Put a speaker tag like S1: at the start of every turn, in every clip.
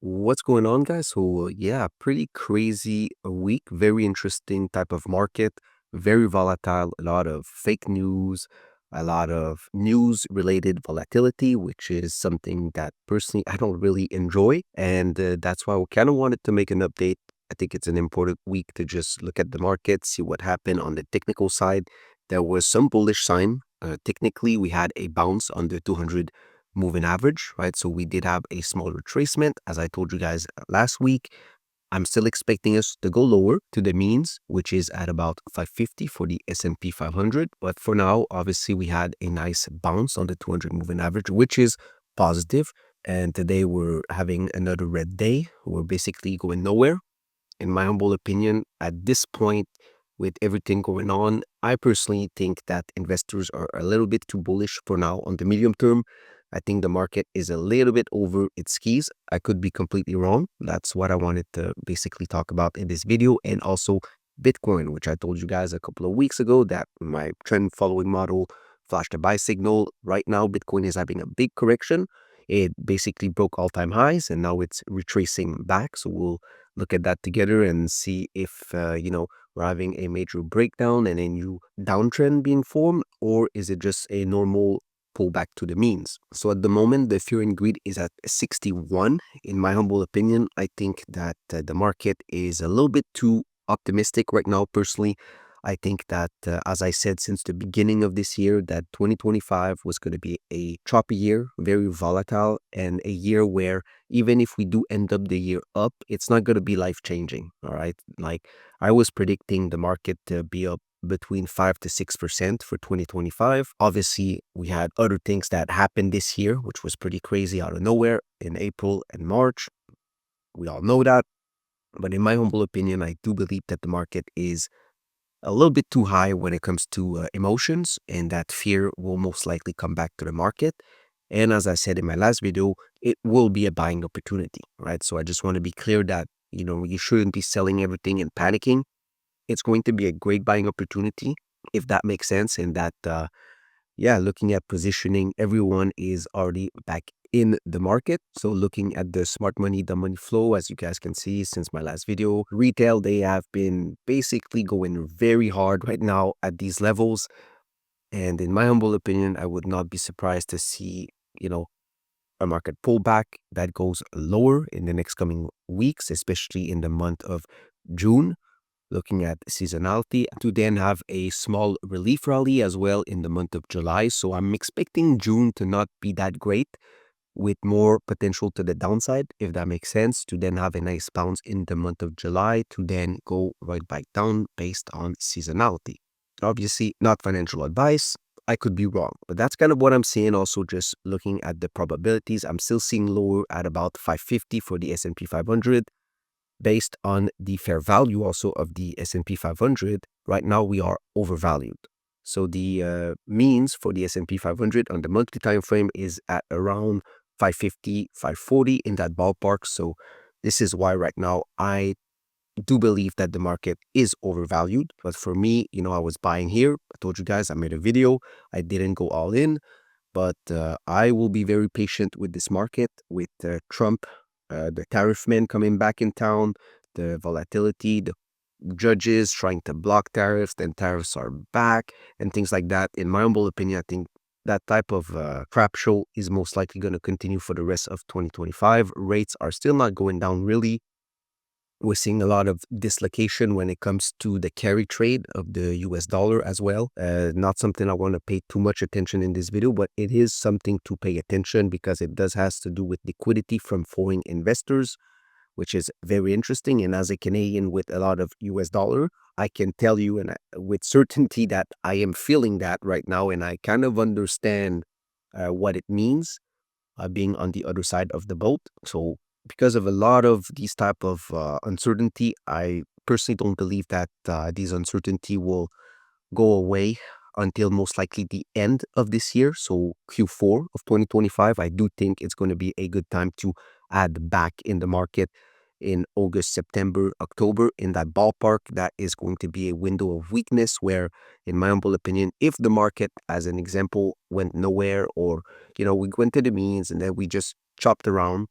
S1: What's going on, guys? Yeah, pretty crazy week, very interesting type of market, very volatile, a lot of fake news, a lot of news related volatility, which is something that personally I don't really enjoy. And that's why we kind of wanted to make an update. I think it's an important week to just look at the market, see what happened on the technical side. There was some bullish sign. Technically, we had a bounce on the 200 moving average, right? So we did have a small retracement. As I told you guys last week, I'm still expecting us to go lower to the means, which is at about 550 for the S&P 500. But for now, obviously, we had a nice bounce on the 200 moving average, which is positive. And today we're having another red day. We're basically going nowhere. In my humble opinion, at this point, with everything going on, I personally think that investors are a little bit too bullish for now on the medium term. I think the market is a little bit over its skis. I could be completely wrong. That's what I wanted to basically talk about in this video. And also Bitcoin, which I told you guys a couple of weeks ago that my trend following model flashed a buy signal. Right now, Bitcoin is having a big correction. It basically broke all-time highs and now it's retracing back. So we'll look at that together and see if, we're having a major breakdown and a new downtrend being formed, or is it just a normal pullback to the means? So at the moment, the fear and greed is at 61. In my humble opinion, I think that the market is a little bit too optimistic right now. Personally, I think that, as I said since the beginning of this year, that 2025 was going to be a choppy year, very volatile, and a year where even if we do end up the year up, it's not going to be life changing. All right. Like I was predicting the market to be up between 5 to 6% for 2025. Obviously, we had other things that happened this year, which was pretty crazy out of nowhere in April and March. We all know that. But in my humble opinion, I do believe that the market is a little bit too high when it comes to emotions, and that fear will most likely come back to the market. And as I said in my last video, it will be a buying opportunity, right? So I just want to be clear that, you shouldn't be selling everything and panicking. It's going to be a great buying opportunity, if that makes sense. And that, yeah, looking at positioning, everyone is already back in the market. So looking at the smart money, the money flow, as you guys can see since my last video, retail, they have been basically going very hard right now at these levels. And in my humble opinion, I would not be surprised to see, a market pullback that goes lower in the next coming weeks, especially in the month of June, looking at seasonality, to then have a small relief rally as well in the month of July. So I'm expecting June to not be that great, with more potential to the downside, if that makes sense, to then have a nice bounce in the month of July to then go right back down based on seasonality. Obviously, not financial advice. I could be wrong, but that's kind of what I'm seeing. Also, just looking at the probabilities, I'm still seeing lower at about 550 for the S&P 500 based on the fair value also of the S&P 500. Right now, we are overvalued. So the means for the S&P 500 on the monthly time frame is at around 550, 540 in that ballpark. So this is why right now I do believe that the market is overvalued. But for me, I was buying here. I told you guys I made a video. I didn't go all in, but I will be very patient with this market, with Trump, the tariff men coming back in town, the volatility, the judges trying to block tariffs, then tariffs are back, and things like that. In my humble opinion, I think that type of crap show is most likely going to continue for the rest of 2025. Rates are still not going down really. We're seeing a lot of dislocation when it comes to the carry trade of the US dollar as well. Not something I want to pay too much attention in this video, but it is something to pay attention because it does has to do with liquidity from foreign investors, which is very interesting. And as a Canadian with a lot of US dollar, I can tell you with certainty that I am feeling that right now, and I kind of understand what it means being on the other side of the boat. So because of a lot of these type of uncertainty, I personally don't believe that these uncertainty will go away until most likely the end of this year. So Q4 of 2025, I do think it's going to be a good time to add back in the market in August, September, October, in that ballpark. That is going to be a window of weakness where, in my humble opinion, if the market, as an example, went nowhere, or, we went to the means and then we just chopped around,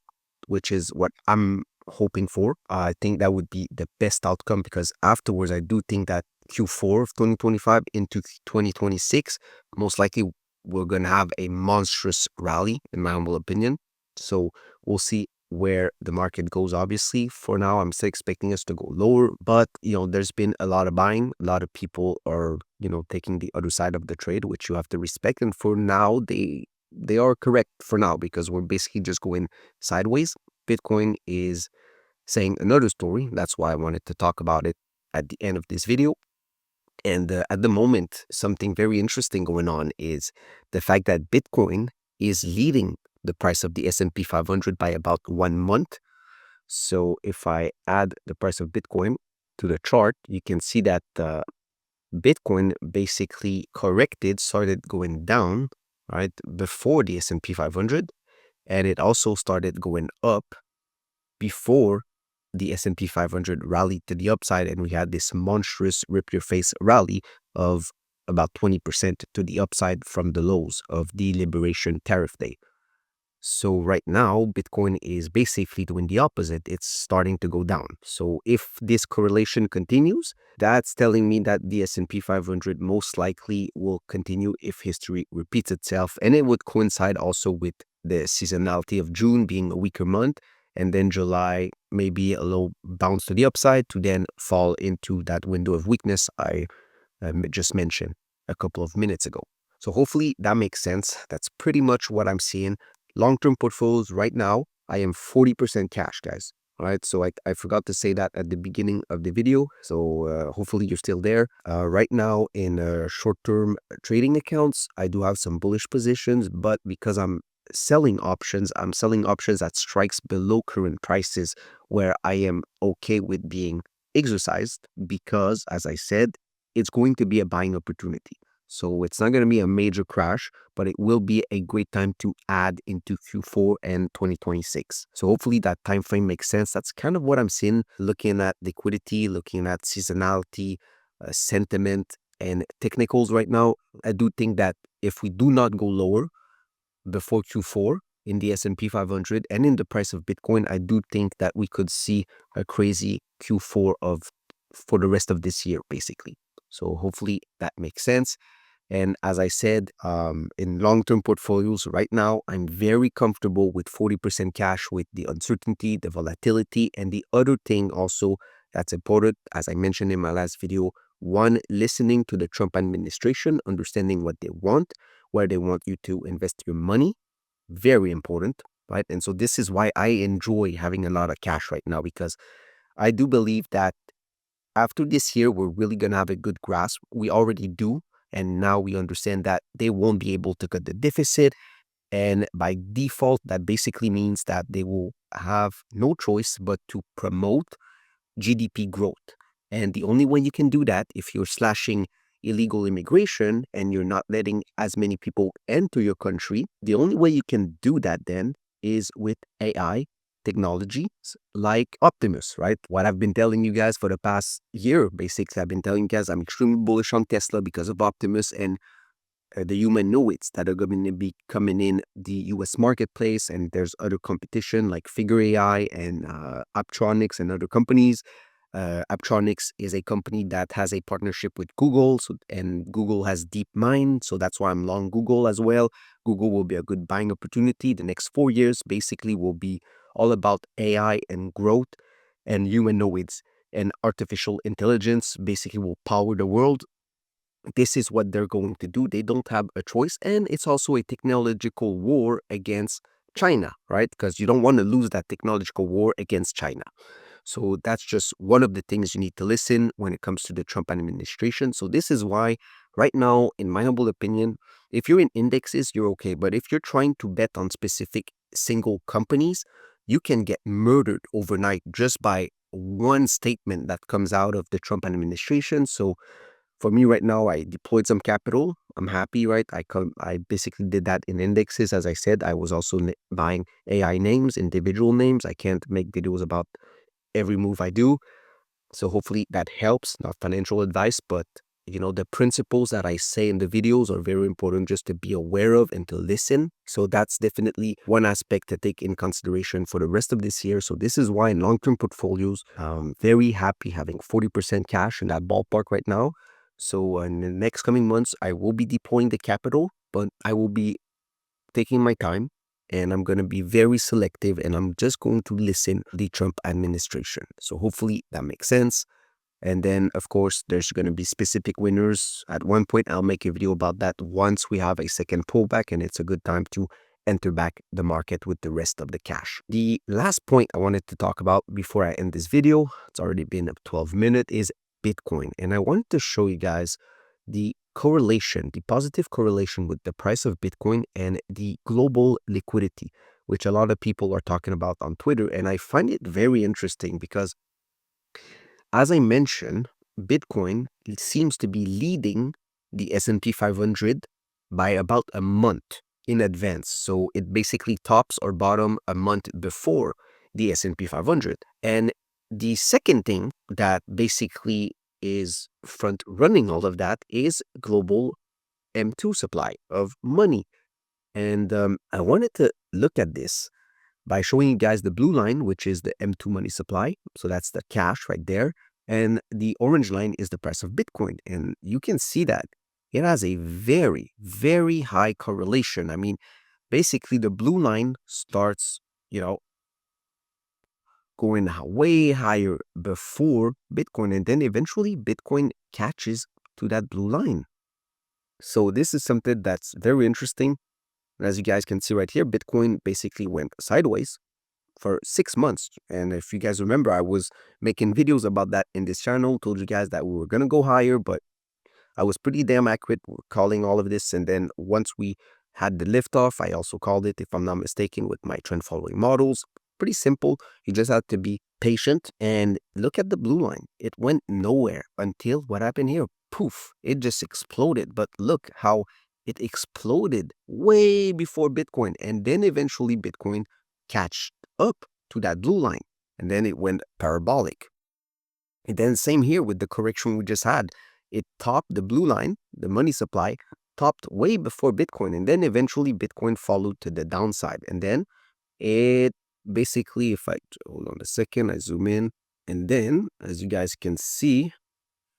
S1: which is what I'm hoping for. I think that would be the best outcome because afterwards, I do think that Q4 of 2025 into 2026, most likely we're going to have a monstrous rally, in my humble opinion. So we'll see where the market goes. Obviously, for now, I'm still expecting us to go lower, but there's been a lot of buying. A lot of people are, taking the other side of the trade, which you have to respect. And for now, they are correct for now because we're basically just going sideways. Bitcoin is saying another story. That's why I wanted to talk about it at the end of this video. And at the moment, something very interesting going on is the fact that Bitcoin is leading the price of the S&P 500 by about 1 month. So if I add the price of Bitcoin to the chart, you can see that Bitcoin basically corrected, started going down, right, before the S&P 500, and it also started going up before the S&P 500 rallied to the upside, and we had this monstrous rip-your-face rally of about 20% to the upside from the lows of the Liberation Tariff Day. So right now, Bitcoin is basically doing the opposite. It's starting to go down. So if this correlation continues, that's telling me that the S&P 500 most likely will continue if history repeats itself. And it would coincide also with the seasonality of June being a weaker month. And then July, maybe a little bounce to the upside to then fall into that window of weakness I just mentioned a couple of minutes ago. So hopefully that makes sense. That's pretty much what I'm seeing. Long-term portfolios right now, I am 40% cash, guys. All right, so I forgot to say that at the beginning of the video. So hopefully you're still there. Right now in short-term trading accounts, I do have some bullish positions, but because I'm selling options at strikes below current prices where I am okay with being exercised because, as I said, it's going to be a buying opportunity. So it's not going to be a major crash, but it will be a great time to add into Q4 and 2026. So hopefully that time frame makes sense. That's kind of what I'm seeing, looking at liquidity, looking at seasonality, sentiment, and technicals right now. I do think that if we do not go lower before Q4 in the S&P 500 and in the price of Bitcoin, I do think that we could see a crazy Q4 for the rest of this year, basically. So hopefully that makes sense. And as I said, in long-term portfolios right now, I'm very comfortable with 40% cash with the uncertainty, the volatility, and the other thing also that's important, as I mentioned in my last video, one, listening to the Trump administration, understanding what they want, where they want you to invest your money, very important, right? And so this is why I enjoy having a lot of cash right now, because I do believe that after this year, we're really going to have a good grasp. We already do. And now we understand that they won't be able to cut the deficit. And by default, that basically means that they will have no choice but to promote GDP growth. And the only way you can do that, if you're slashing illegal immigration and you're not letting as many people enter your country, the only way you can do that then is with AI technologies like Optimus, right? What I've been telling you guys for the past year, basically, I've been telling you guys I'm extremely bullish on Tesla because of Optimus and the humanoids that are going to be coming in the US marketplace. And there's other competition like Figure AI and Aptronics and other companies. Aptronics is a company that has a partnership with Google, and Google has DeepMind, so that's why I'm long Google as well. Google will be a good buying opportunity. The next 4 years basically will be all about AI and growth, and humanoids and artificial intelligence basically will power the world. This is what they're going to do. They don't have a choice, and it's also a technological war against China, right? Because you don't want to lose that technological war against China. So that's just one of the things you need to listen when it comes to the Trump administration. So this is why right now, in my humble opinion, if you're in indexes, you're okay. But if you're trying to bet on specific single companies, you can get murdered overnight just by one statement that comes out of the Trump administration. So for me right now, I deployed some capital. I'm happy, right? I basically did that in indexes. As I said, I was also buying AI names, individual names. I can't make videos about every move I do. So hopefully that helps. Not financial advice, but the principles that I say in the videos are very important just to be aware of and to listen. So that's definitely one aspect to take in consideration for the rest of this year. So this is why in long-term portfolios, I'm very happy having 40% cash in that ballpark right now. So in the next coming months, I will be deploying the capital, but I will be taking my time and I'm going to be very selective and I'm just going to listen to the Trump administration. So hopefully that makes sense. And then, of course, there's going to be specific winners. At one point, I'll make a video about that once we have a second pullback and it's a good time to enter back the market with the rest of the cash. The last point I wanted to talk about before I end this video, it's already been 12 minutes, is Bitcoin. And I wanted to show you guys the correlation, the positive correlation with the price of Bitcoin and the global liquidity, which a lot of people are talking about on Twitter. And I find it very interesting because, as I mentioned, Bitcoin seems to be leading the S&P 500 by about a month in advance. So it basically tops or bottom a month before the S&P 500. And the second thing that basically is front running all of that is global M2 supply of money. And I wanted to look at this by showing you guys the blue line, which is the M2 money supply. So that's the cash right there. And the orange line is the price of Bitcoin. And you can see that it has a very, very high correlation. I mean, basically the blue line starts, going way higher before Bitcoin. And then eventually Bitcoin catches to that blue line. So this is something that's very interesting. And as you guys can see right here, Bitcoin basically went sideways for 6 months. And if you guys remember, I was making videos about that in this channel, told you guys that we were going to go higher, but I was pretty damn accurate calling all of this. And then once we had the liftoff, I also called it, if I'm not mistaken, with my trend following models. Pretty simple. You just have to be patient and look at the blue line. It went nowhere until what happened here. Poof, it just exploded. But look how it exploded way before Bitcoin. And then eventually Bitcoin catched up to that blue line. And then it went parabolic. And then same here with the correction we just had. It topped the blue line, the money supply, topped way before Bitcoin. And then eventually Bitcoin followed to the downside. And then it basically, if I hold on a second, I zoom in. And then, as you guys can see,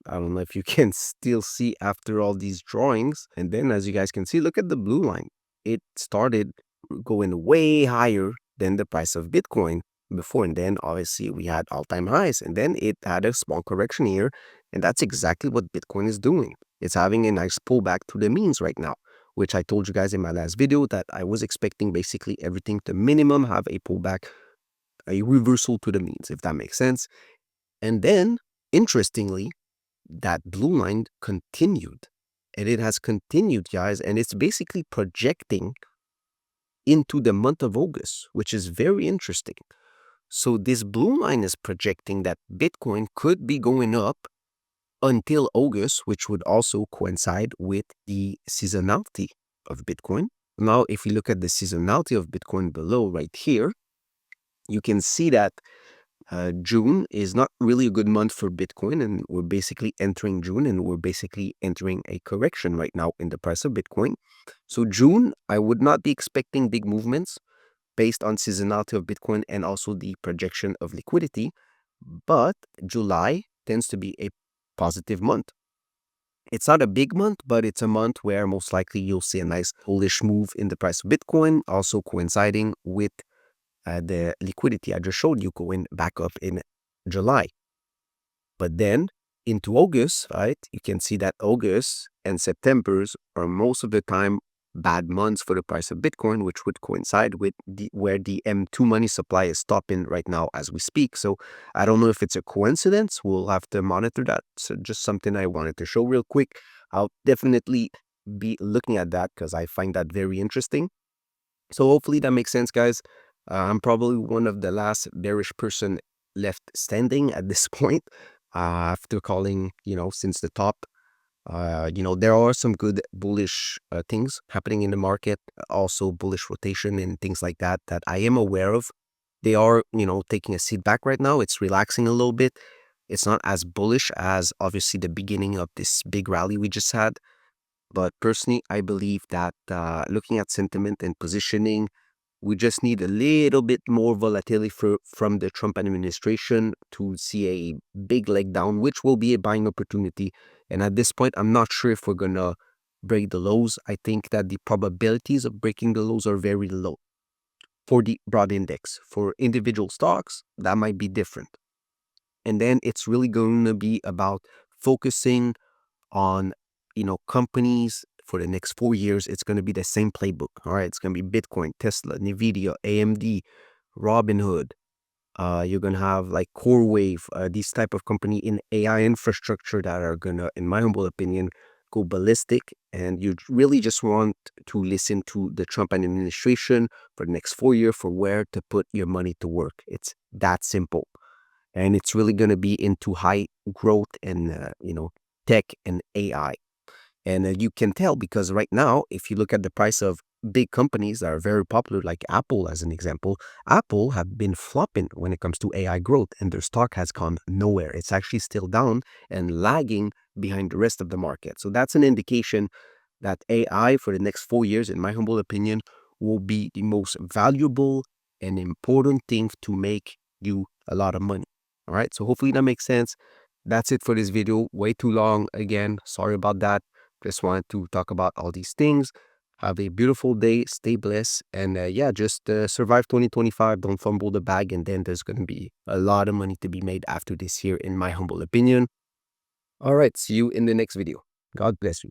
S1: I don't know if you can still see after all these drawings. And then, as you guys can see, look at the blue line. It started going way higher than the price of Bitcoin before. And then obviously we had all-time highs. And then it had a small correction here. And that's exactly what Bitcoin is doing. It's having a nice pullback to the means right now, which I told you guys in my last video that I was expecting basically everything to minimum have a pullback, a reversal to the means, if that makes sense. And then, interestingly, that blue line continued. And it has continued, guys, and it's basically projecting into the month of August, which is very interesting. So this blue line is projecting that Bitcoin could be going up until August, which would also coincide with the seasonality of Bitcoin. Now, if you look at the seasonality of Bitcoin below right here, you can see that June is not really a good month for Bitcoin, and we're basically entering June, and we're basically entering a correction right now in the price of Bitcoin. So June, I would not be expecting big movements based on seasonality of Bitcoin and also the projection of liquidity, but July tends to be a positive month. It's not a big month, but it's a month where most likely you'll see a nice bullish move in the price of Bitcoin, also coinciding with the liquidity I just showed you going back up in July. But then into August, right, you can see that August and September's are most of the time bad months for the price of Bitcoin, which would coincide with where the M2 money supply is stopping right now as we speak. So I don't know if it's a coincidence. We'll have to monitor that. So just something I wanted to show real quick. I'll definitely be looking at that because I find that very interesting. So hopefully that makes sense, guys. I'm probably one of the last bearish person left standing at this point after calling, since the top. There are some good bullish things happening in the market, also bullish rotation and things like that, that I am aware of. They are, taking a seat back right now. It's relaxing a little bit. It's not as bullish as obviously the beginning of this big rally we just had. But personally, I believe that looking at sentiment and positioning, we just need a little bit more volatility from the Trump administration to see a big leg down, which will be a buying opportunity. And at this point, I'm not sure if we're going to break the lows. I think that the probabilities of breaking the lows are very low for the broad index. For individual stocks, that might be different. And then it's really going to be about focusing on, companies for the next 4 years. It's going to be the same playbook. All right. It's going to be Bitcoin, Tesla, Nvidia, AMD, Robinhood. You're going to have like CoreWave, these type of company in AI infrastructure that are going to, in my humble opinion, go ballistic. And you really just want to listen to the Trump administration for the next 4 years for where to put your money to work. It's that simple. And it's really going to be into high growth and, tech and AI. And you can tell because right now, if you look at the price of big companies that are very popular, like Apple as an example, Apple have been flopping when it comes to AI growth, and their stock has gone nowhere. It's actually still down and lagging behind the rest of the market. So that's an indication that AI for the next 4 years, in my humble opinion, will be the most valuable and important thing to make you a lot of money. All right. So hopefully that makes sense. That's it for this video. Way too long. Again, sorry about that. Just wanted to talk about all these things. Have a beautiful day. Stay blessed. And yeah, just survive 2025. Don't fumble the bag. And then there's going to be a lot of money to be made after this year, in my humble opinion. All right. See you in the next video. God bless you.